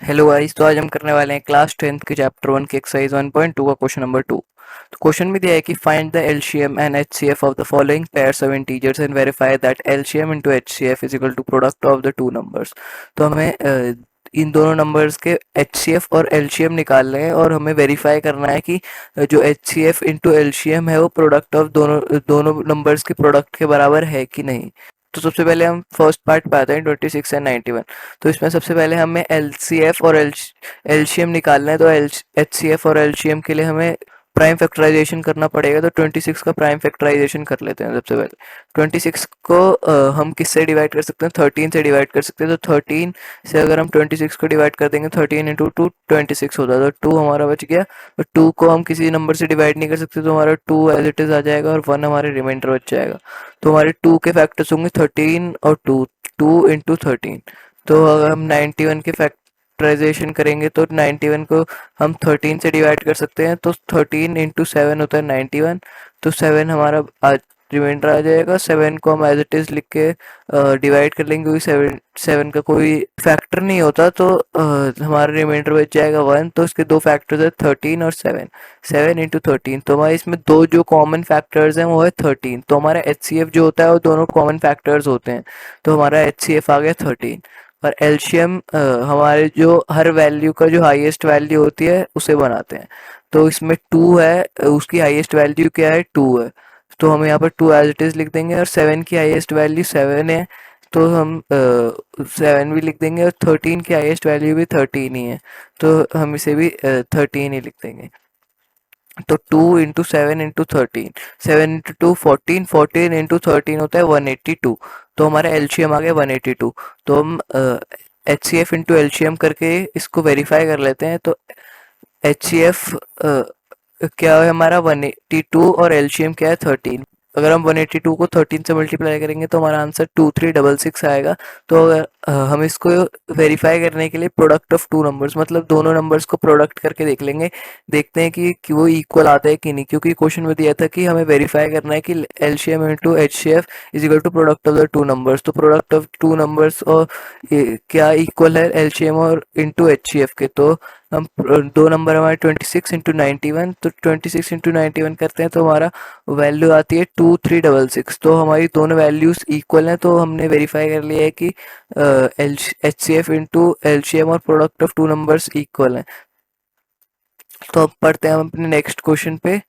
Hello guys. तो आज हम करने वाले हैं क्लास 10th के चैप्टर 1 के एक्सरसाइज 1.2 का क्वेश्चन नंबर 2। तो क्वेश्चन में दिया है कि find the LCM and HCF of the following pairs of integers and verify that LCM into HCF is equal to product of the two numbers. तो हमें इन दोनों नंबर्स के एचसीएफ और एलसीएम निकालने हैं और हमें वेरीफाई करना है कि जो एचसीएफ इंटू एलसीएम है वो प्रोडक्ट ऑफ दोनों दोनों नंबर्स के प्रोडक्ट के बराबर है कि नहीं। तो सबसे पहले हम फर्स्ट पार्ट पे आते हैं 26 एंड 91। तो इसमें सबसे पहले हमें एलसीएफ और एलसीएम निकालना है। तो एचसीएफ और एलसीएम के लिए हमें प्राइम फैक्टराइजेशन करना पड़ेगा। तो 26 का प्राइम फैक्टराइजेशन कर लेते हैं सबसे पहले। 26 को हम किससे डिवाइड कर सकते हैं? 13 से डिवाइड कर सकते हैं। तो 13 से अगर हम 26 को डिवाइड कर देंगे 13 इंटू टू 26 होता है। तो 2 हमारा बच गया। तो 2 को हम किसी नंबर से डिवाइड नहीं कर सकते, तो हमारा 2 एज इट इज आ जाएगा और 1 हमारे रिमाइंडर बच जाएगा। तो हमारे 2 के फैक्टर्स होंगे 13 और 2, 2 इंटू 13। तो अगर हम 91 के फैक्टराइजेशन करेंगे तो 91 को हम 13 से डिवाइड कर सकते हैं। तो 13 इंटू 7 होता है 91। तो 7 हमारा रिमाइंडर आ जाएगा। 7 को हम एज इट इज लिख के डिवाइड कर लेंगे, क्योंकि 7 का कोई फैक्टर नहीं होता। तो हमारा रिमाइंडर बच जाएगा 1। तो इसके दो फैक्टर्स है 13 और 7। 7 इंटू 13। तो हमारे इसमें दो जो कॉमन फैक्टर्स हैं वो है 13। तो हमारा एचसीएफ जो होता है वो दोनों कॉमन फैक्टर्स होते हैं। तो हमारा एचसीएफ आ गया 13। और एलसीएम हमारे जो हर वैल्यू का जो हाईएस्ट वैल्यू होती है उसे बनाते हैं। तो इसमें 2 है, उसकी हाईएस्ट वैल्यू क्या है? 2 है। तो हम यहाँ पर 2 एज इट इज लिख देंगे। और 7 की हाईएस्ट वैल्यू 7 है, तो हम 7 भी लिख देंगे। और 13 की हाईएस्ट वैल्यू भी 13 ही है, तो हम इसे भी 13 ही लिख देंगे। तो 2 इंटू 7 इंटू 13, 7 इंटू 2 14, 14 इंटू 13 होता है 182। तो हमारा एलसीएम आ गया 182। तो हम H C F into LCM करके इसको वेरीफाई कर लेते हैं। तो एच सी एफ क्या है हमारा 182 और एलसीएम क्या है 13। अगर हम 182 को 13 से मल्टीप्लाई करेंगे तो हमारा आंसर 2366 आएगा। तो अगर हम इसको वेरीफाई करने के लिए प्रोडक्ट ऑफ टू नंबर्स, मतलब दोनों नंबर्स को प्रोडक्ट करके देख लेंगे, देखते हैं कि वो इक्वल आता है कि नहीं। क्योंकि क्वेश्चन में दिया था कि हमें वेरीफाई करना है कि LCM into HCF is equal to product of the two numbers. तो प्रोडक्ट ऑफ टू नंबर्स और क्या इक्वल है एलसीएम और इंटू एचसीएफ के। तो हम दो नंबर हमारे 26 इंटू 91। तो 26 इंटू 91 करते हैं तो हमारा वैल्यू आती है 2366। तो हमारी दोनों वैल्यूज इक्वल हैं। तो हमने वेरीफाई कर लिया है कि H C F into LCM और product of two numbers equal हैं। तो अब पढ़ते हैं हम अपने नेक्स्ट क्वेश्चन पे।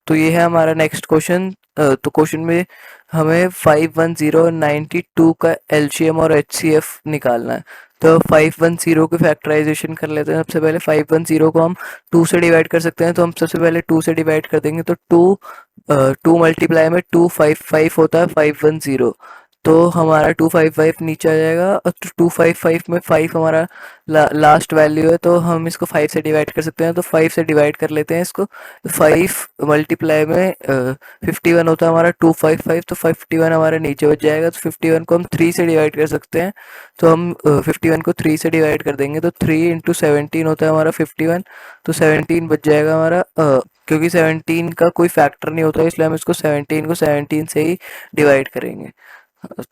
तो ये है हमारा नेक्स्ट क्वेश्चन। तो क्वेश्चन में हमें 51092 का एलसीएम और एचसीएफ निकालना है। तो 510 के फैक्टराइजेशन कर लेते हैं। सबसे पहले 510 को हम 2 से डिवाइड कर सकते हैं। तो हम सबसे पहले 2 से डिवाइड कर देंगे। तो 2 मल्टीप्लाई में 255 होता है 510। तो हमारा 255 नीचे आ जाएगा। और 255 में 5 हमारा लास्ट वैल्यू है। तो हम इसको 5 से डिवाइड कर सकते हैं। तो 5 से डिवाइड कर लेते हैं इसको। 5 मल्टीप्लाई में 51 होता है हमारा 255। तो 51 हमारा नीचे बच जाएगा। तो 51 को हम 3 से डिवाइड कर सकते हैं। तो हम 51 को 3 से डिवाइड कर देंगे। तो 3 इंटू 17 होता है हमारा 51। तो 17 बच जाएगा हमारा। क्योंकि 17 का कोई फैक्टर नहीं होता, इसलिए हम इसको 17 को 17 से ही डिवाइड करेंगे।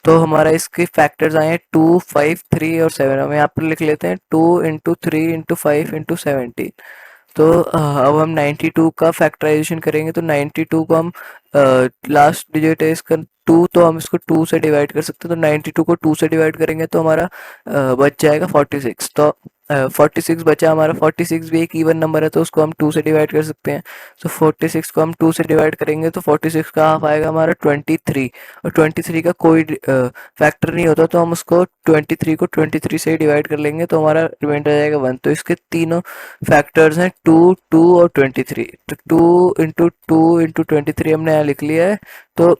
तो हमारा इसके फैक्टर्स आए हैं 2, 5, 3 और 7। हम यहाँ पर लिख लेते हैं 2 इंटू 3 इंटू 5 इंटू 17। तो अब हम 92 का फैक्टराइजेशन करेंगे। तो 92 को हम लास्ट डिजिट है इसका 2, तो हम इसको 2 से डिवाइड कर सकते हैं। तो 92 को 2 से डिवाइड करेंगे तो हमारा बच जाएगा 46। तो 46 बचा हमारा। 46 भी एक इवन नंबर है, तो उसको हम 2 से डिवाइड कर सकते हैं। तो 46 को हम 2 से डिवाइड करेंगे तो 46 का हाफ आएगा हमारा 23। और 23 का कोई फैक्टर नहीं होता, तो हम उसको 23 को 23 से ही डिवाइड कर लेंगे। तो हमारा रिमाइंडर आ जाएगा 1। तो इसके तीनों फैक्टर्स हैं 2, 2 और 23। तो 2 इंटू 23 हमने यहाँ लिख लिया है। तो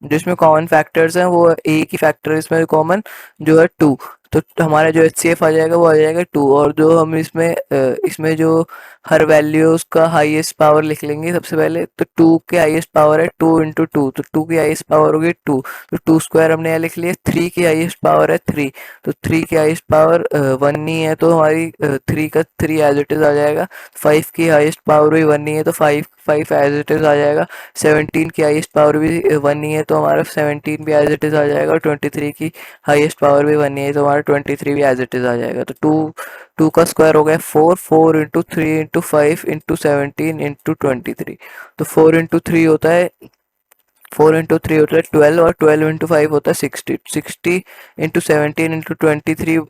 जिसमें कॉमन फैक्टर्स हैं वो एक ही फैक्टर है इसमें कॉमन, जो है 2। तो हमारा जो एच सी एफ आ जाएगा वो आ जाएगा 2। और जो हम इसमें जो हर वैल्यू है उसका हाईएस्ट पावर लिख लेंगे सबसे पहले। तो 2 के हाईएस्ट पावर है 2 इंटू 2। तो 2 की हाईएस्ट पावर होगी 2। तो 2 स्क्वायर हमने यहाँ लिख लिया। 3 की हाईएस्ट पावर है 3। तो 3 की हाईएस्ट पावर 1 नहीं है, तो हमारी 3 का 3 एज इट इज आ जाएगा। 5 की हाईएस्ट पावर भी 1 नहीं है, तो 5 5 एज इट इज आ जाएगा। 17 की हाईएस्ट पावर भी 1 नहीं है, तो हमारा 17 भी एज इट इज आ जाएगा। और 23 की हाईएस्ट पावर भी 1 नहीं है, तो हमारा हमारा 23 भी एज इट इज आ जाएगा। तो टू का स्क्वायर हो गया 4, 4 × 3 × 5 × 17 × 23। तो 4 × 3 होता है 4 × 3 होता है 12 और 12 × 5 होता है 60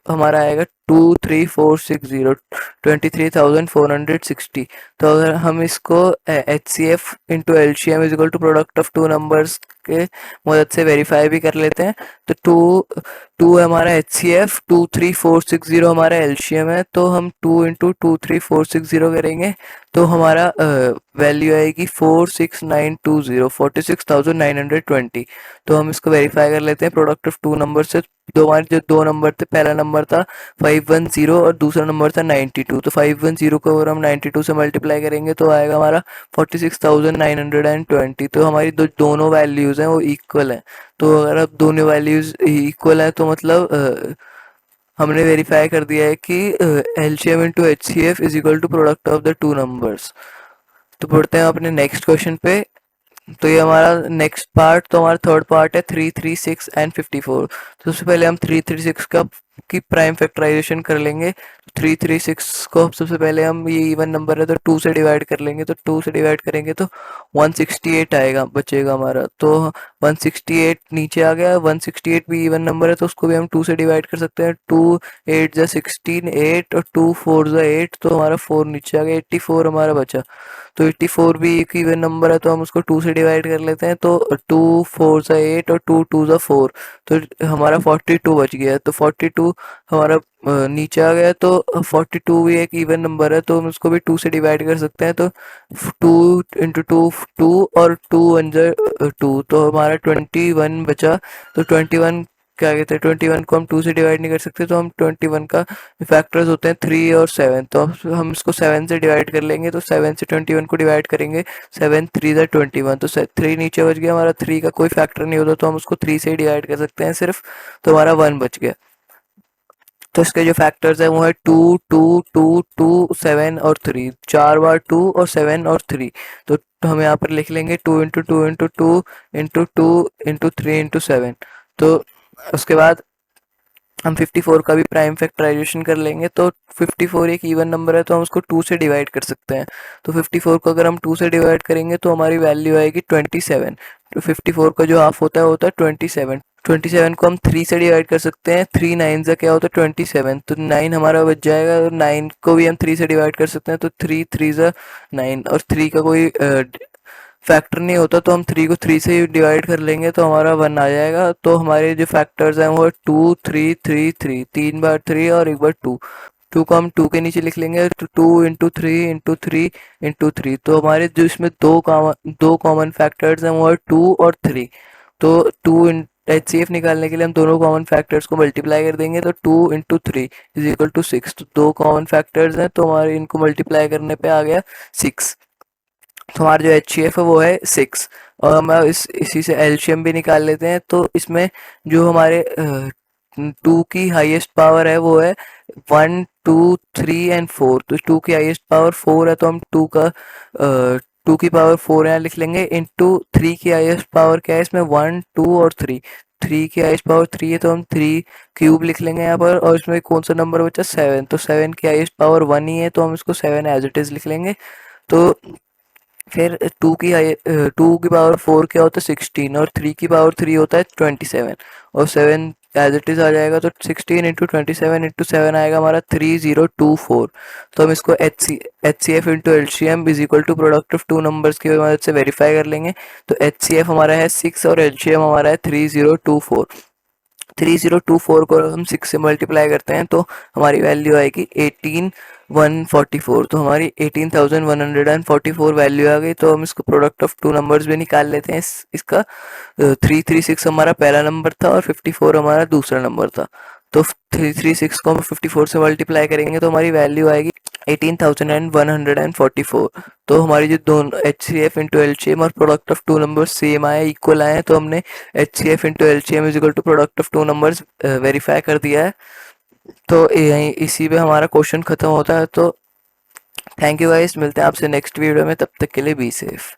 हमारा आएगा 23460 23,460। तो अगर हम इसको H C F into L C M is equal to product of two numbers के मदद से वेरीफाई भी कर लेते हैं। तो टू हमारा एच सी एफ 23460 हमारा एलसीएम है। तो हम 2 × 23460 करेंगे तो हमारा वैल्यू आएगी 46920 तो हम इसको वेरीफाई कर लेते हैं प्रोडक्ट ऑफ टू नंबर से। हमारे जो दो नंबर थे, पहला नंबर था 510 और दूसरा नंबर था 92। तो 510 को अगर हम 92 से मल्टीप्लाई करेंगे तो आएगा हमारा 46,920। तो हमारी दोनों वैल्यूज़ हैं वो इक्वल हैं। तो अगर अब दोनों वैल्यूज़ इक्वल हैं तो मतलब हमने वेरीफाई कर दिया है कि LCM into H C F is equal to product of the two numbers. तो बढ़ते हैं अपने नेक्स्ट क्वेश्चन पे। तो ये हमारा नेक्स्ट पार्ट, तो हमारा थर्ड पार्ट है 336 एंड 54। तो सबसे पहले हम 336 का की प्राइम फैक्टराइजेशन कर लेंगे। 336 को सबसे पहले हम, ये इवन नंबर है तो 2 से डिवाइड कर लेंगे। तो 2 से डिवाइड करेंगे तो 168 आएगा, बचेगा हमारा। तो 168 नीचे आ गया। 168 भी इवन नंबर है तो उसको भी हम 2 से डिवाइड कर सकते हैं। 2 8 जा 16 8 और 2 4 जा 8, तो हमारा 4 नीचे आ गया। 84 हमारा बचा। तो 84 भी एक इवन नंबर है तो हम उसको 2 से डिवाइड कर लेते हैं। तो 2 4 सा 8 और 2 2 सा 4, तो हमारा 42 बच गया। तो 42 हमारा नीचे आ गया। तो 42 भी एक इवन नंबर है तो हम उसको भी 2 से डिवाइड कर सकते हैं। तो 2 × 2 2 और 2 1 2, तो हमारा 21 बचा। तो 21 क्या कहते हैं, 21 को हम 2 से डिवाइड नहीं कर सकते तो हम 21 का फैक्टर्स होते हैं 3 और 7। तो हम इसको 7 से डिवाइड कर लेंगे। तो 7 से 21 को डिवाइड करेंगे, 7 3 जा 21। तो 3 नीचे बच गया हमारा। 3 का कोई फैक्टर नहीं होता तो हम उसको 3 से डिवाइड कर सकते हैं सिर्फ। तो हमारा 1 बच गया। तो इसके जो फैक्टर्स है वो है 2 2 2 2 7 और 3। 4 बार 2 और 7 और 3। तो हम यहाँ पर लिख लेंगे 2 × 2 × 2 × 2 × 3 × 7। तो उसके बाद हम 54 का भी प्राइम फैक्टराइजेशन कर लेंगे। तो 54 एक इवन नंबर है तो हम उसको 2 से डिवाइड कर सकते हैं। तो 54 को अगर हम 2 से डिवाइड करेंगे तो हमारी वैल्यू आएगी 27। तो 54 का जो हाफ होता है वो होता है 27। 27 को हम 3 से डिवाइड कर सकते हैं। 3 9 से क्या होता है 27, तो 9 हमारा बच जाएगा। और 9 को भी हम 3 से डिवाइड कर सकते हैं। तो 3 3 ज़ा 9, और 3 का कोई फैक्टर नहीं होता तो हम 3 को 3 से डिवाइड कर लेंगे तो हमारा 1 आ जाएगा। तो हमारे जो फैक्टर्स हैं वो 2 3 3 3, 3 बार 3 और एक बार 2। 2 को हम 2 के नीचे लिख लेंगे। तो 2 × 3 × 3 × 3। तो हमारे जो इसमें दो कॉमन फैक्टर्स हैं वो है 2 और 3। तो 2 एच सी एफ निकालने के लिए हम दोनों कॉमन फैक्टर्स को मल्टीप्लाई कर देंगे। तो 2 × 3 इज इक्वल टू 6। तो दो कॉमन फैक्टर्स हैं तो हमारे इनको मल्टीप्लाई करने पे आ गया 6। तो हमारा जो एच सी एफ है वो है 6। और हम इसी से एलसीएम भी निकाल लेते हैं। तो इसमें जो हमारे 2 की हाईएस्ट पावर है वो है 1 2 3 एंड 4। तो 2 की हाईएस्ट पावर 4 है तो हम 2 की पावर 4 यहाँ लिख लेंगे। इंटू 3 की हाईएस्ट पावर क्या है इसमें 1 2 और 3। 3 की हाईएस्ट पावर 3 है तो हम 3 क्यूब लिख लेंगे यहाँ पर। और इसमें कौन सा नंबर बचा 7। तो 7 की हाईएस्ट पावर 1 ही है तो हम इसको 7 एज इट इज लिख लेंगे। तो फिर 2 की पावर 4 क्या होता है 16, और 3 की पावर 3 होता है 27, और 7 एज इट इज आ जाएगा। तो 16 × 27 × 7 आएगा हमारा 3024। तो हम इसको H C F into L C M is equal to product of two numbers की मदद से वेरीफाई कर लेंगे। तो एच सी एफ हमारा है 6 और एल सी एम हमारा है 3024। 3024 को हम 6 से मल्टीप्लाई करते हैं तो हमारी वैल्यू आएगी 18144। तो हमारी 18144 वैल्यू आ गई। तो हम इसको प्रोडक्ट ऑफ टू नंबर्स भी निकाल लेते हैं। इसका 336 हमारा पहला नंबर था और 54 हमारा दूसरा नंबर था। तो 336 को हम 54 से मल्टीप्लाई करेंगे तो हमारी वैल्यू आएगी 18,144। तो हमारी जो दोनों H C F into L C M और product of two number same आए, इक्वल आए, तो हमने H C F into L C M is equal to product of two numbers verify कर दिया है। तो यहीं इसी पे हमारा क्वेश्चन खत्म होता है। तो थैंक यू गाइस, मिलते हैं आपसे नेक्स्ट वीडियो में, तब तक के लिए बी सेफ।